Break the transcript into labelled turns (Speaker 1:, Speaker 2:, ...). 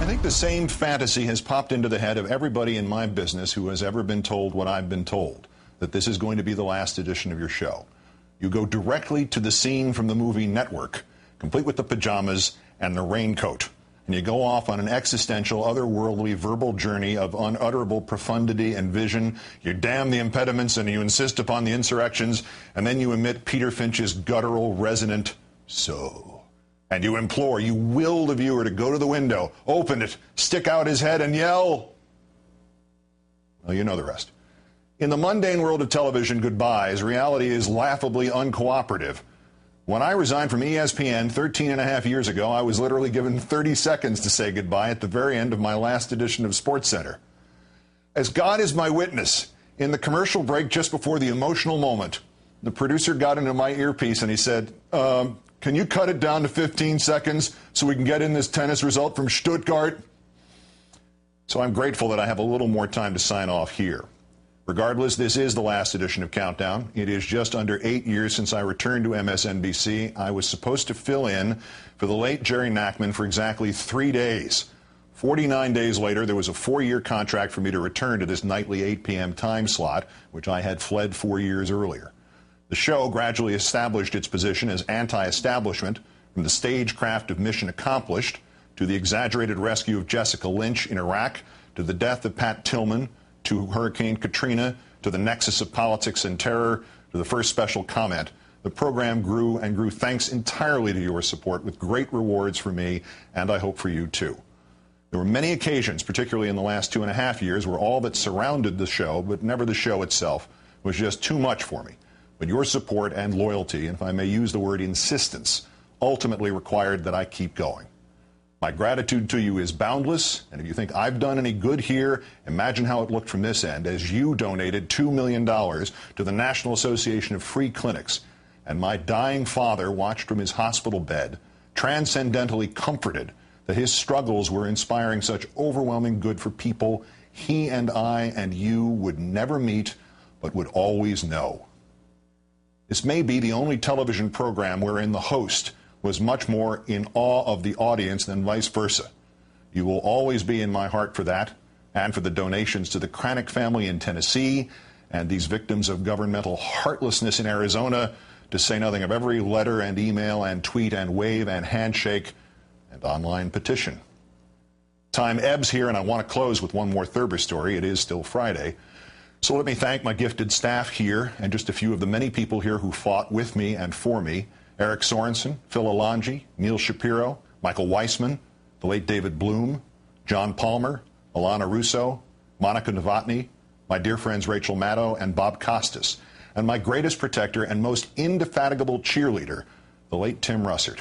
Speaker 1: think the same fantasy has popped into the head of everybody in my business who has ever been told what I've been told, that this is going to be the last edition of your show. You go directly to the scene from the movie Network, complete with the pajamas and the raincoat, and you go off on an existential, otherworldly, verbal journey of unutterable profundity and vision. You damn the impediments and you insist upon the insurrections, and then you emit Peter Finch's guttural, resonant "so." And you implore, you will the viewer to go to the window, open it, stick out his head and yell. Well, you know the rest. In the mundane world of television goodbyes, reality is laughably uncooperative. When I resigned from ESPN 13 and a half years ago, I was literally given 30 seconds to say goodbye at the very end of my last edition of SportsCenter. As God is my witness, in the commercial break just before the emotional moment, the producer got into my earpiece and he said, can you cut it down to 15 seconds so we can get in this tennis result from Stuttgart? So I'm grateful that I have a little more time to sign off here. Regardless, this is the last edition of Countdown. It is just under 8 years since I returned to MSNBC. I was supposed to fill in for the late Jerry Nachman for exactly 3 days. 49 days later, there was a 4-year contract for me to return to this nightly 8 p.m. time slot, which I had fled 4 years earlier. The show gradually established its position as anti-establishment, from the stagecraft of Mission Accomplished to the exaggerated rescue of Jessica Lynch in Iraq, to the death of Pat Tillman, to Hurricane Katrina, to the nexus of politics and terror, to the first special comment. The program grew and grew thanks entirely to your support, with great rewards for me, and I hope for you too. There were many occasions, particularly in the last 2.5 years, where all that surrounded the show, but never the show itself, was just too much for me. But your support and loyalty, and if I may use the word insistence, ultimately required that I keep going. My gratitude to you is boundless, and if you think I've done any good here, imagine how it looked from this end as you donated $2 million to the National Association of Free Clinics, and my dying father watched from his hospital bed, transcendently comforted that his struggles were inspiring such overwhelming good for people he and I and you would never meet, but would always know. This may be the only television program wherein the host was much more in awe of the audience than vice versa. You will always be in my heart for that, and for the donations to the Kranick family in Tennessee, and these victims of governmental heartlessness in Arizona, to say nothing of every letter and email and tweet and wave and handshake and online petition. Time ebbs here, and I want to close with one more Thurber story. It is still Friday. So let me thank my gifted staff here and just a few of the many people here who fought with me and for me. Eric Sorensen, Phil Alonji, Neil Shapiro, Michael Weissman, the late David Bloom, John Palmer, Alana Russo, Monica Novotny, my dear friends Rachel Maddow and Bob Costas, and my greatest protector and most indefatigable cheerleader, the late Tim Russert.